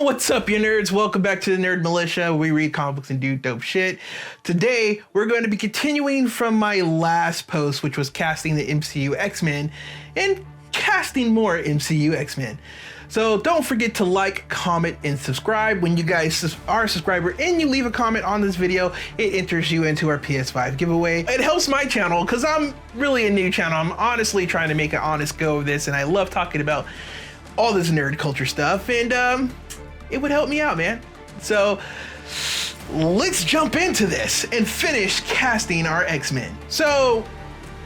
What's up, you nerds? Welcome back to the Nerd Mulisha. We read comic books and do dope shit. Today, we're going to be continuing from my last post, which was casting the MCU X-Men and casting more MCU X-Men. So don't forget to like, comment, and subscribe. When you guys are a subscriber and you leave a comment on this video, it enters you into our PS5 giveaway. It helps my channel because I'm really a new channel. I'm honestly trying to make an honest go of this, and I love talking about all this nerd culture stuff, and it would help me out, man. So let's jump into this and finish casting our X-Men. So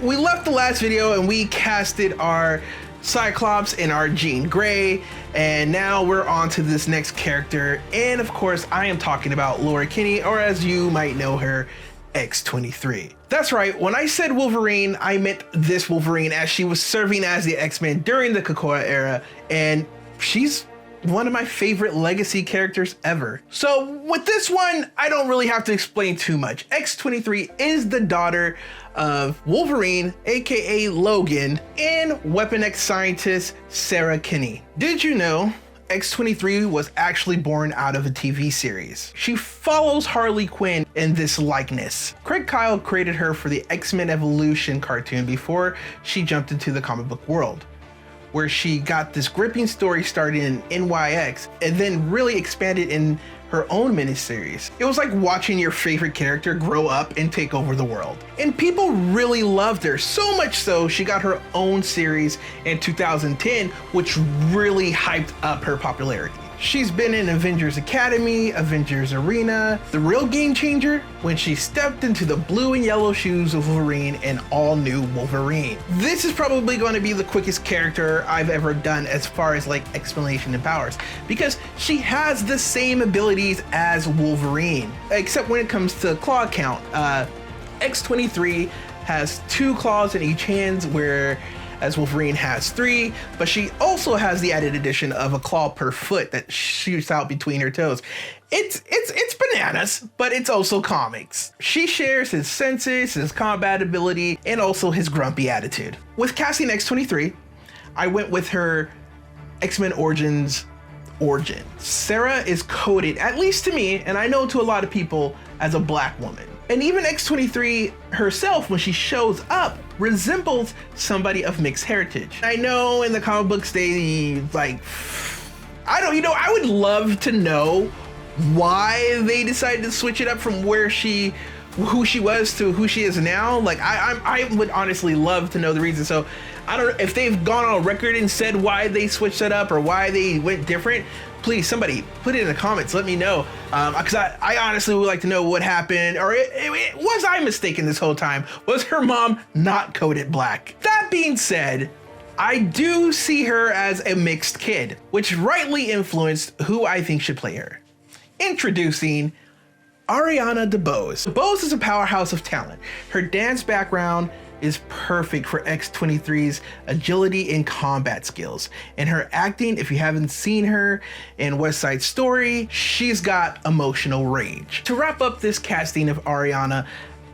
we left the last video and we casted our Cyclops and our Jean Grey, and now we're on to this next character. And of course, I am talking about Laura Kinney, or as you might know her, X-23. That's right, when I said Wolverine, I meant this Wolverine, as she was serving as the X-Men during the Krakoa era, and she's one of my favorite legacy characters ever. So with this one, I don't really have to explain too much. X-23 is the daughter of Wolverine, aka Logan, and Weapon X scientist Sarah Kinney. Did you know X-23 was actually born out of a TV series? She follows Harley Quinn in this likeness. Craig Kyle created her for the X-Men Evolution cartoon before she jumped into the comic book world, where she got this gripping story started in NYX and then really expanded in her own miniseries. It was like watching your favorite character grow up and take over the world. And people really loved her, so much so she got her own series in 2010, which really hyped up her popularity. She's been in Avengers Academy, Avengers Arena, the real game changer when she stepped into the blue and yellow shoes of Wolverine and all new Wolverine. This is probably going to be the quickest character I've ever done as far as like explanation and powers, because she has the same abilities as Wolverine, except when it comes to claw count. X-23 has 2 claws in each hand, whereas Wolverine has 3, but she also has the added addition of a claw per foot that shoots out between her toes. It's bananas, but it's also comics. She shares his senses, his combat ability, and also his grumpy attitude. With casting X-23, I went with her X-Men Origins origin. Sarah is coded, at least to me, and I know to a lot of people, as a black woman. And even X-23 herself, when she shows up, resembles somebody of mixed heritage. I know in the comic books they I would love to know why they decided to switch it up from who she was to who she is now. Like I would honestly love to know the reason. So I don't know if they've gone on record and said why they switched it up or why they went different. Please, somebody put it in the comments. Let me know, because I honestly would like to know what happened. Or was I mistaken this whole time? Was her mom not coded black? That being said, I do see her as a mixed kid, which rightly influenced who I think should play her. Introducing Ariana DeBose. DeBose is a powerhouse of talent. Her dance background is perfect for X-23's agility and combat skills. And her acting, if you haven't seen her in West Side Story, she's got emotional range. To wrap up this casting of Ariana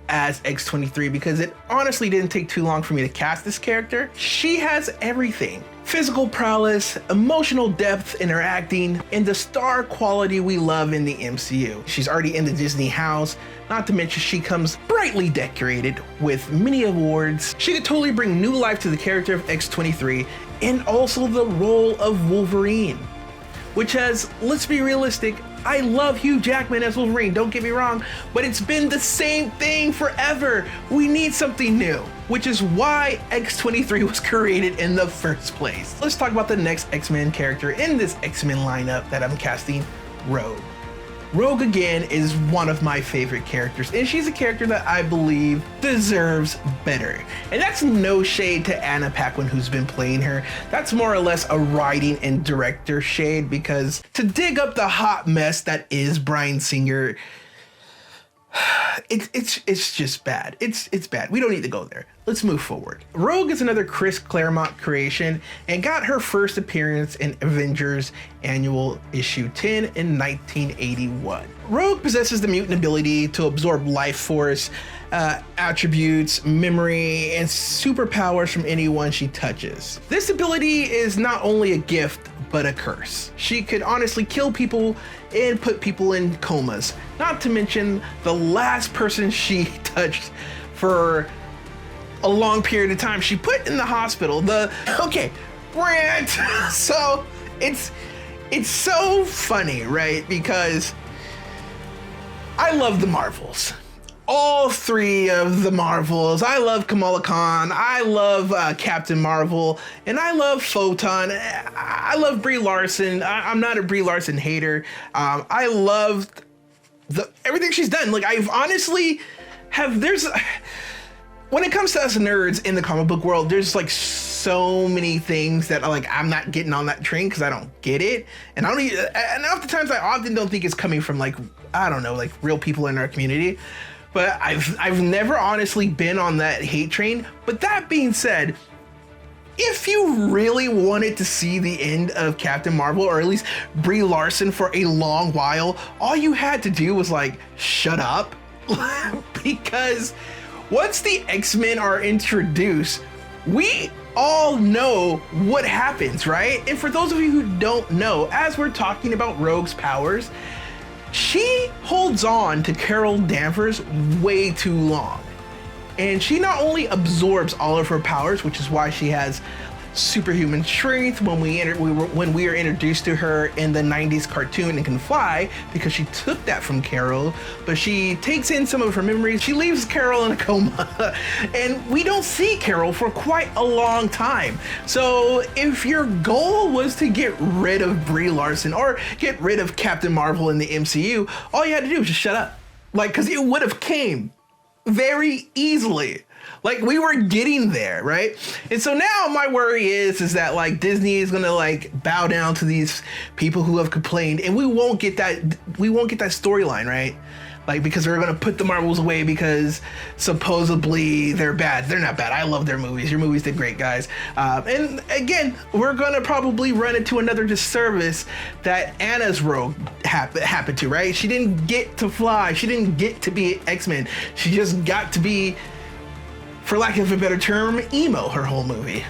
as X-23, because it honestly didn't take too long for me to cast this character, she has everything. Physical prowess, emotional depth in her acting, and the star quality we love in the MCU. She's already in the Disney house, not to mention she comes brightly decorated with many awards. She could totally bring new life to the character of X-23 and also the role of Wolverine, which has, let's be realistic, I love Hugh Jackman as Wolverine, don't get me wrong, but it's been the same thing forever. We need something new, which is why X-23 was created in the first place. Let's talk about the next X-Men character in this X-Men lineup that I'm casting, Rogue. Rogue, again, is one of my favorite characters, and she's a character that I believe deserves better. And that's no shade to Anna Paquin, who's been playing her. That's more or less a writing and director shade, because to dig up the hot mess that is Bryan Singer, it's just bad. It's bad. We don't need to go there. let's move forward. Rogue is another Chris Claremont creation and got her first appearance in Avengers Annual Issue 10 in 1981. Rogue possesses the mutant ability to absorb life force, attributes, memory, and superpowers from anyone she touches. This ability is not only a gift, but a curse. She could honestly kill people and put people in comas, not to mention the last person she touched for a long period of time she put in the hospital. Rant. So it's so funny, right? Because I love the Marvels. All three of the Marvels. I love Kamala Khan. I love Captain Marvel, and I love Photon. I love Brie Larson. I'm not a Brie Larson hater. I love everything she's done. Like, I've honestly when it comes to us nerds in the comic book world, there's like so many things that I'm not getting on that train because I don't get it, and oftentimes I often don't think it's coming from real people in our community. But I've never honestly been on that hate train. But that being said, if you really wanted to see the end of Captain Marvel, or at least Brie Larson for a long while, all you had to do was shut up. Because once the X-Men are introduced, we all know what happens, right? And for those of you who don't know, as we're talking about Rogue's powers, she holds on to Carol Danvers way too long. And she not only absorbs all of her powers, which is why she has superhuman strength when we are introduced to her in the 90s cartoon and can fly, because she took that from Carol, but she takes in some of her memories. She leaves Carol in a coma and we don't see Carol for quite a long time. So if your goal was to get rid of Brie Larson or get rid of Captain Marvel in the MCU, all you had to do was just shut up. Because it would have came very easily. We were getting there, right? And so now my worry is that Disney is gonna bow down to these people who have complained, and we won't get that storyline, right? Because they're gonna put the Marvels away because supposedly they're bad. They're not bad. I love their movies. Your movies did great, guys. And again, we're gonna probably run into another disservice that Anna's Rogue happened to, right? She didn't get to fly. She didn't get to be X-Men. She just got to be, for lack of a better term, emo her whole movie.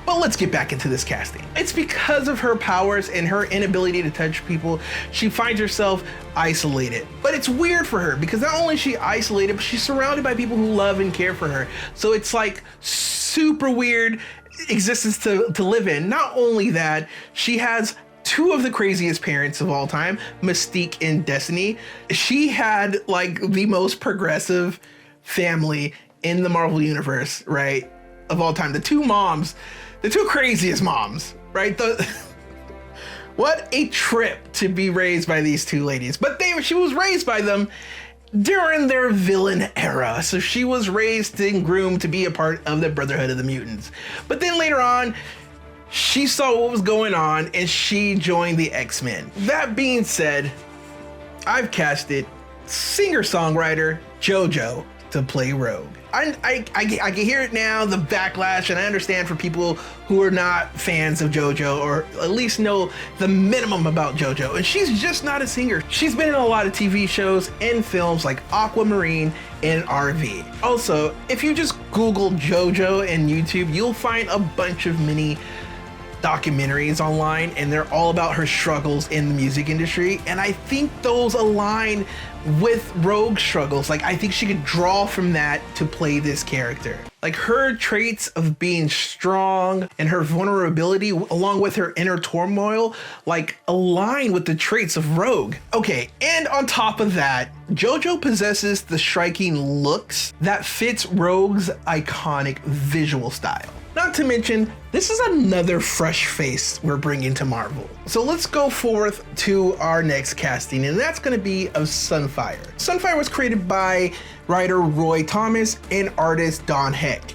But let's get back into this casting. It's because of her powers and her inability to touch people, she finds herself isolated. But it's weird for her because not only is she isolated, but she's surrounded by people who love and care for her. So it's super weird existence to live in. Not only that, she has two of the craziest parents of all time, Mystique and Destiny. She had the most progressive family in the Marvel universe, right, of all time. The two craziest moms, right? What a trip to be raised by these two ladies. But she was raised by them during their villain era. So she was raised and groomed to be a part of the Brotherhood of the Mutants. But then later on, she saw what was going on and she joined the X-Men. That being said, I've casted singer-songwriter JoJo to play Rogue. I can hear it now, the backlash, and I understand for people who are not fans of JoJo, or at least know the minimum about JoJo, and she's just not a singer. She's been in a lot of TV shows and films like Aquamarine and RV. Also, if you just Google JoJo and YouTube, you'll find a bunch of mini documentaries online, and they're all about her struggles in the music industry, and I think those align with Rogue's struggles. I think she could draw from that to play this character. Her traits of being strong and her vulnerability, along with her inner turmoil, align with the traits of Rogue. Okay, and on top of that, JoJo possesses the striking looks that fits Rogue's iconic visual style. Not to mention, this is another fresh face we're bringing to Marvel. So let's go forth to our next casting, and that's going to be of Sunfire. Sunfire was created by writer Roy Thomas and artist Don Heck.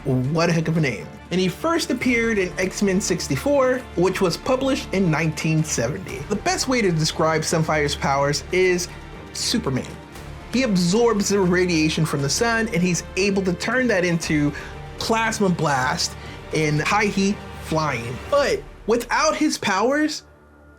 What a heck of a name. And he first appeared in X-Men 64, which was published in 1970. The best way to describe Sunfire's powers is Superman. He absorbs the radiation from the sun and he's able to turn that into plasma blast and high heat flying. But without his powers,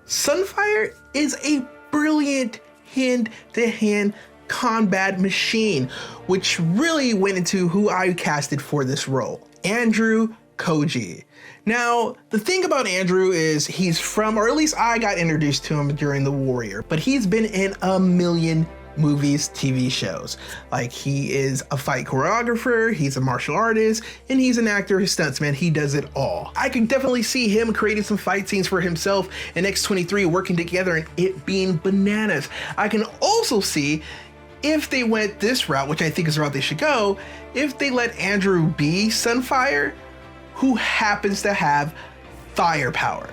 Sunfire is a brilliant hand-to-hand combat machine, which really went into who I casted for this role, Andrew Koji. Now, the thing about Andrew is he's from, or at least I got introduced to him during The Warrior, but he's been in a million movies, TV shows. Like, he is a fight choreographer, he's a martial artist, and he's an actor, a stuntsman. He does it all. I can definitely see him creating some fight scenes for himself and X-23 working together and it being bananas. I can also see, if they went this route, which I think is the route they should go, if they let Andrew be Sunfire, who happens to have firepower.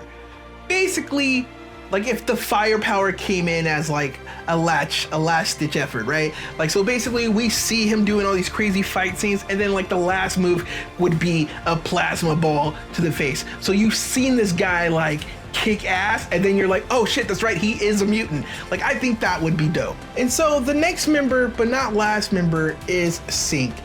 Basically, like if the firepower came in as like a last ditch effort, right? Like, so basically we see him doing all these crazy fight scenes and then like the last move would be a plasma ball to the face. So you've seen this guy like kick ass and then you're like, oh shit, that's right, he is a mutant. Like, I think that would be dope. And so the next member, but not last member, is Synch.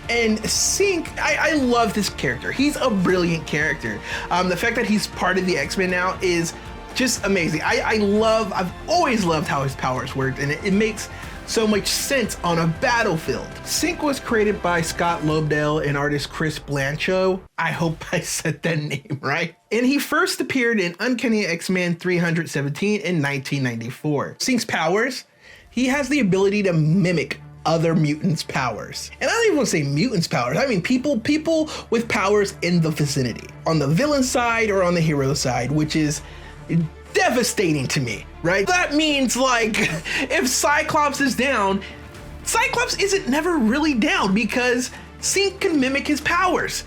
And Synch, I love this character. He's a brilliant character. The fact that he's part of the X-Men now is just amazing. I've always loved how his powers worked, and it makes so much sense on a battlefield. Synch was created by Scott Lobdell and artist Chris Blanchot. I hope I said that name right. And he first appeared in Uncanny X-Men 317 in 1994. Synch's powers, he has the ability to mimic other mutants' powers. And I don't even want to say mutants' powers, I mean people with powers in the vicinity, on the villain side or on the hero side, which is devastating to me, right? That means like if Cyclops is down, Cyclops isn't never really down because Synch can mimic his powers.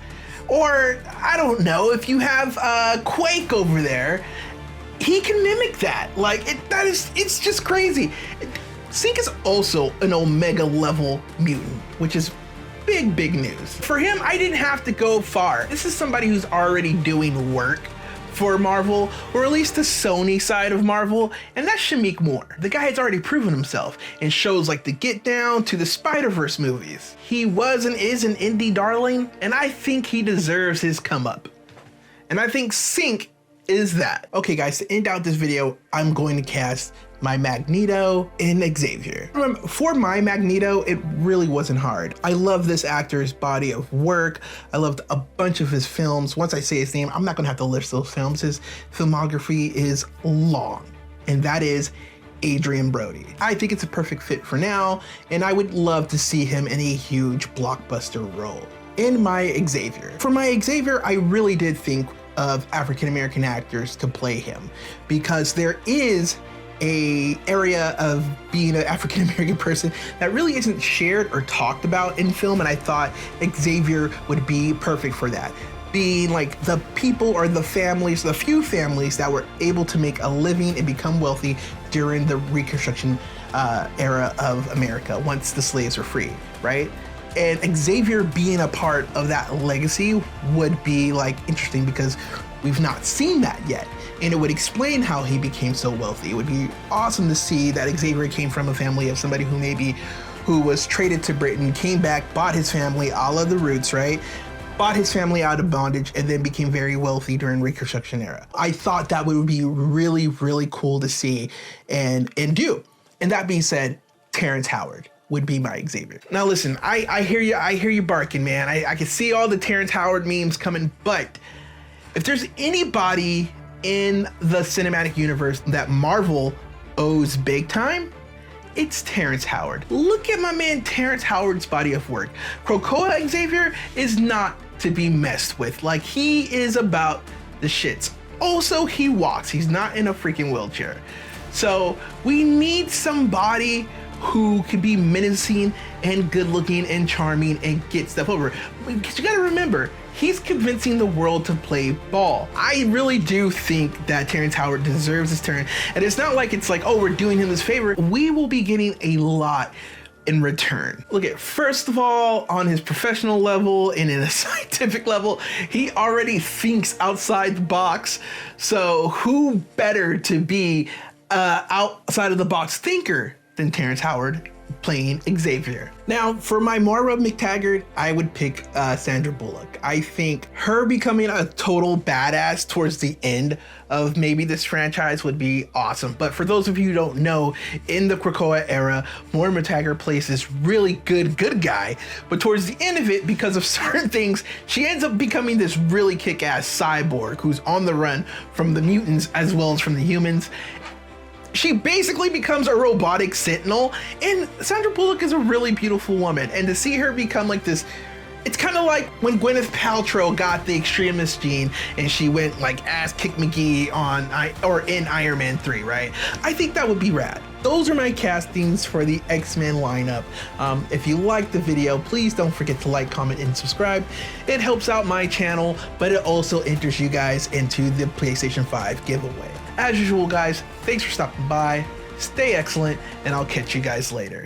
Or I don't know, if you have Quake over there, he can mimic that. Like it's just crazy. Synch is also an Omega level mutant, which is big news. For him, I didn't have to go far. This is somebody who's already doing work for Marvel, or at least the Sony side of Marvel, and that's Shamik Moore. The guy has already proven himself in shows like The Get Down to the Spider-Verse movies. He was and is an indie darling, and I think he deserves his come up. And I think Synch is that. Okay guys, to end out this video, I'm going to cast my Magneto and Xavier. Remember, for my Magneto, it really wasn't hard. I love this actor's body of work. I loved a bunch of his films. Once I say his name, I'm not gonna have to list those films. His filmography is long, and that is Adrian Brody. I think it's a perfect fit for now, and I would love to see him in a huge blockbuster role. In my Xavier. For my Xavier, I really did think of African-American actors to play him, because there is a area of being an African-American person that really isn't shared or talked about in film, and I thought Xavier would be perfect for that. Being like the people or the families, the few families that were able to make a living and become wealthy during the Reconstruction era of America once the slaves were free, right? And Xavier being a part of that legacy would be like interesting because we've not seen that yet. And it would explain how he became so wealthy. It would be awesome to see that Xavier came from a family of somebody who was traded to Britain, came back, bought his family, a la the Roots, right? Bought his family out of bondage and then became very wealthy during Reconstruction era. I thought that would be really cool to see and do. And that being said, Terrence Howard would be my Xavier. Now listen, I hear you barking, man. I can see all the Terrence Howard memes coming, but if there's anybody in the cinematic universe that Marvel owes big time, it's Terrence Howard. Look at my man Terrence Howard's body of work. Krakoa Xavier is not to be messed with. Like, he is about the shits. Also, he walks. He's not in a freaking wheelchair. So we need somebody who could be menacing and good looking and charming and get stuff over. Because you gotta remember, he's convincing the world to play ball. I really do think that Terrence Howard deserves his turn. And it's not like it's like, oh, we're doing him this favor. We will be getting a lot in return. Look at, first of all, on his professional level and in a scientific level, he already thinks outside the box. So who better to be outside of the box thinker than Terrence Howard? playing Xavier. Now, for my Moira McTaggart, I would pick Sandra Bullock. I think her becoming a total badass towards the end of maybe this franchise would be awesome. But for those of you who don't know, in the Krakoa era, Moira McTaggart plays this really good guy, but towards the end of it, because of certain things, she ends up becoming this really kick-ass cyborg who's on the run from the mutants as well as from the humans. She basically becomes a robotic sentinel, and Sandra Bullock is a really beautiful woman, and to see her become like this, it's kind of like when Gwyneth Paltrow got the extremist gene and she went like ass kick McGee in Iron Man 3, right? I think that would be rad. Those are my castings for the X-Men lineup. If you liked the video, please don't forget to like, comment, and subscribe. It helps out my channel, but it also enters you guys into the PlayStation 5 giveaway. As usual, guys, thanks for stopping by. Stay excellent, and I'll catch you guys later.